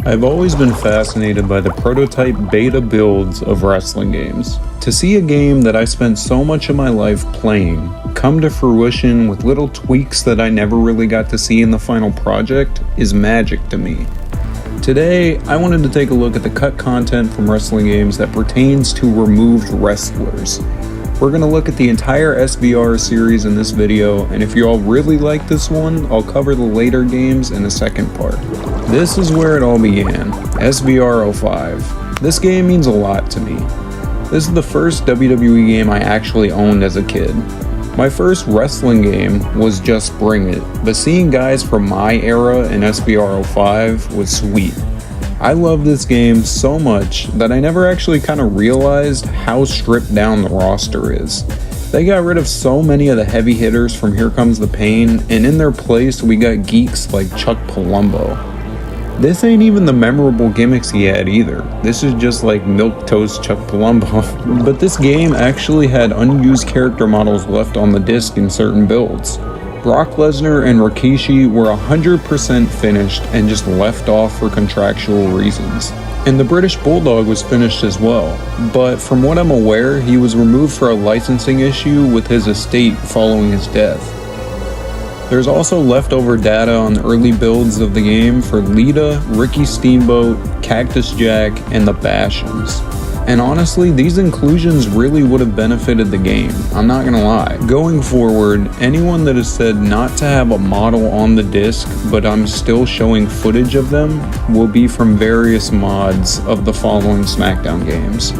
I've always been fascinated by the prototype beta builds of wrestling games. To see a game that I spent so much of my life playing come to fruition with little tweaks that I never really got to see in the final project is magic to me. Today, I wanted to take a look at the cut content from wrestling games that pertains to removed wrestlers. We're going to look at the entire SVR series in this video, and if you all really like this one, I'll cover the later games in the second part. This is where it all began, SVR 05. This game means a lot to me. This is the first WWE game I actually owned as a kid. My first wrestling game was Just Bring It, but seeing guys from my era in SVR 05 was sweet. I love this game so much that I never actually kind of realized how stripped down the roster is. They got rid of so many of the heavy hitters from Here Comes the Pain, and in their place we got geeks like Chuck Palumbo. This ain't even the memorable gimmicks he had either. This is just like milquetoast Chuck Palumbo. But this game actually had unused character models left on the disc in certain builds. Brock Lesnar and Rikishi were 100% finished and just left off for contractual reasons. And the British Bulldog was finished as well, but from what I'm aware, he was removed for a licensing issue with his estate following his death. There's also leftover data on early builds of the game for Lita, Ricky Steamboat, Cactus Jack, and the Bashams. And honestly, these inclusions really would have benefited the game, I'm not gonna lie. Going forward, anyone that has said not to have a model on the disc, but I'm still showing footage of them, will be from various mods of the following SmackDown games.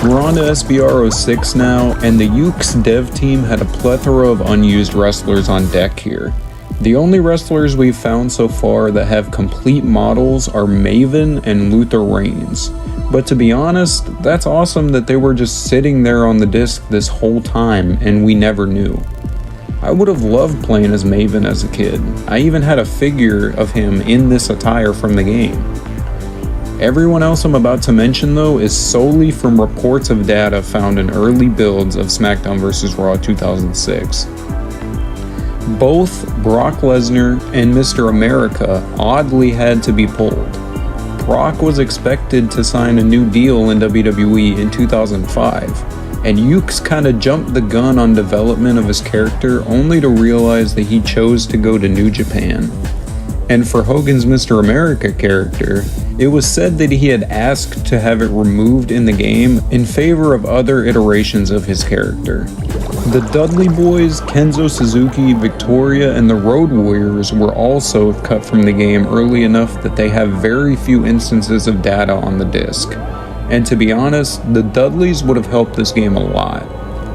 We're on to SVR 06 now, and the Yuke's dev team had a plethora of unused wrestlers on deck here. The only wrestlers we've found so far that have complete models are Maven and Luther Reigns. But to be honest, that's awesome that they were just sitting there on the disc this whole time and we never knew. I would have loved playing as Maven as a kid. I even had a figure of him in this attire from the game. Everyone else I'm about to mention though is solely from reports of data found in early builds of SmackDown vs. Raw 2006. Both Brock Lesnar and Mr. America oddly had to be pulled. Brock was expected to sign a new deal in WWE in 2005, and Yuke's kinda jumped the gun on development of his character only to realize that he chose to go to New Japan. And for Hogan's Mr. America character, it was said that he had asked to have it removed in the game in favor of other iterations of his character. The Dudley Boys, Kenzo Suzuki, Victoria, and the Road Warriors were also cut from the game early enough that they have very few instances of data on the disc. And to be honest, the Dudleys would have helped this game a lot.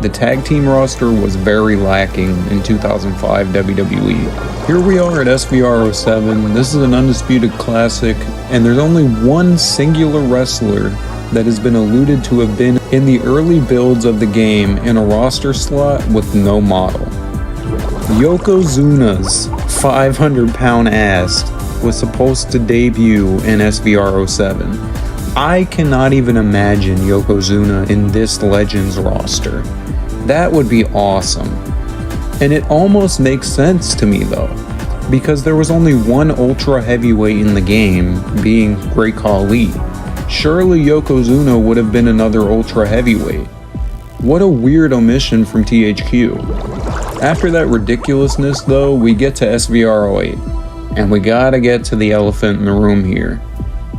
The tag team roster was very lacking in 2005 WWE. Here we are at SVR 07, this is an undisputed classic, and there's only one singular wrestler that has been alluded to have been in the early builds of the game in a roster slot with no model. Yokozuna's 500-pound ass was supposed to debut in SVR 07. I cannot even imagine Yokozuna in this Legends roster. That would be awesome. And it almost makes sense to me though, because there was only one ultra heavyweight in the game, being Great Khali. Surely Yokozuna would have been another ultra heavyweight. What a weird omission from THQ. After that ridiculousness though, we get to SVR 08, and we gotta get to the elephant in the room here.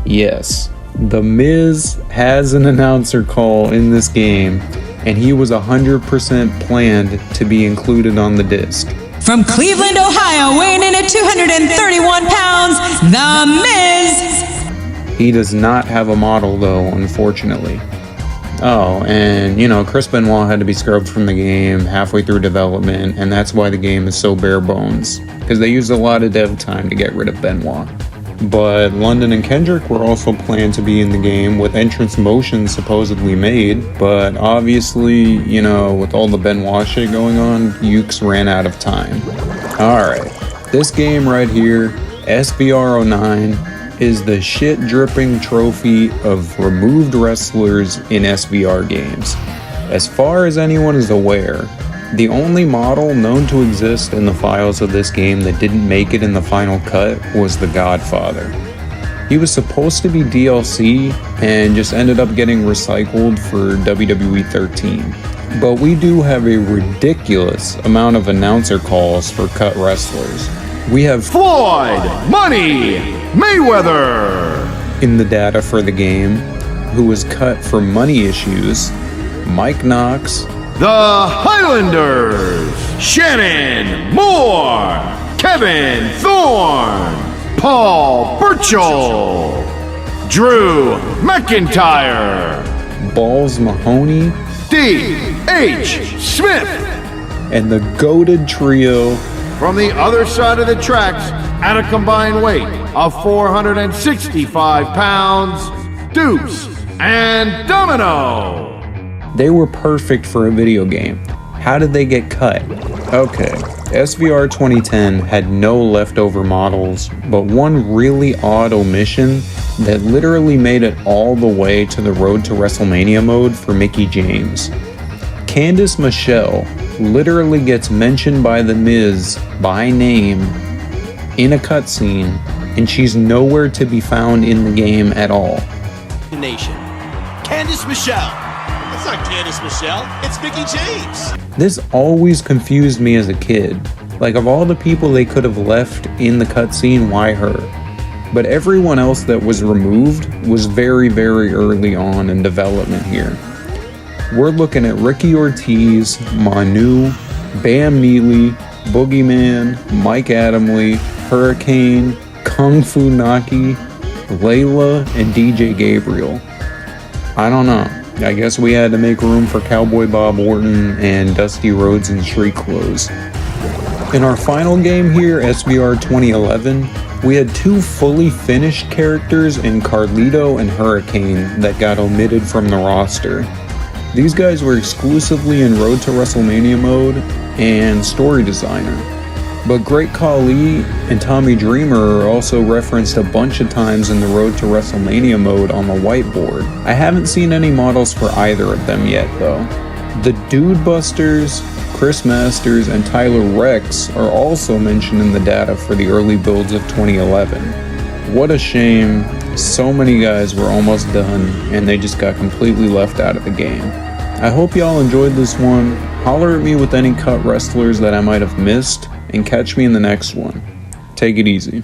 Yes, The Miz has an announcer call in this game, and he was 100% planned to be included on the disc. From Cleveland, Ohio, weighing in at 231 pounds, The Miz! He does not have a model though, unfortunately. Oh, and Chris Benoit had to be scrubbed from the game halfway through development, and that's why the game is so bare bones, because they used a lot of dev time to get rid of Benoit. But London and Kendrick were also planned to be in the game, with entrance motions supposedly made, but obviously, with all the Benoit shit going on, Yuke's ran out of time. Alright, this game right here, SVR 09, is the shit-dripping trophy of removed wrestlers in SVR games. As far as anyone is aware, the only model known to exist in the files of this game that didn't make it in the final cut was the Godfather. He was supposed to be DLC and just ended up getting recycled for WWE 13. But we do have a ridiculous amount of announcer calls for cut wrestlers. We have Floyd Money Mayweather in the data for the game, who was cut for money issues, Mike Knox, The Highlanders, Shannon Moore, Kevin Thorne, Paul Burchell, Drew McIntyre, Balls Mahoney, D.H. Smith. and the goated trio From the other side of the tracks, at a combined weight of 465 pounds, Deuce and Domino. They were perfect for a video game. How did they get cut? Okay, SVR 2010 had no leftover models, but one really odd omission that literally made it all the way to the Road to WrestleMania mode for Mickie James. Candice Michelle literally gets mentioned by The Miz by name in a cutscene, and she's nowhere to be found in the game at all. Nation. Candice Michelle. That's not Candice Michelle. It's Mickie James. This always confused me as a kid. Like, of all the people they could have left in the cutscene, why her? But everyone else that was removed was very, very early on in development here. We're looking at Ricky Ortiz, Manu, Bam Neely, Boogeyman, Mike Adamle, Hurricane, Kung Fu Naki, Layla, and DJ Gabriel. I don't know. I guess we had to make room for Cowboy Bob Orton and Dusty Rhodes in street clothes. In our final game here, SVR 2011, we had two fully finished characters in Carlito and Hurricane that got omitted from the roster. These guys were exclusively in Road to WrestleMania mode and Story Designer. But Great Khali and Tommy Dreamer are also referenced a bunch of times in the Road to WrestleMania mode on the whiteboard. I haven't seen any models for either of them yet though. The Dude Busters, Chris Masters, and Tyler Rex are also mentioned in the data for the early builds of 2011. What a shame. So many guys were almost done and they just got completely left out of the game. I hope y'all enjoyed this one. Holler at me with any cut wrestlers that I might have missed, and catch me in the next one. Take it easy.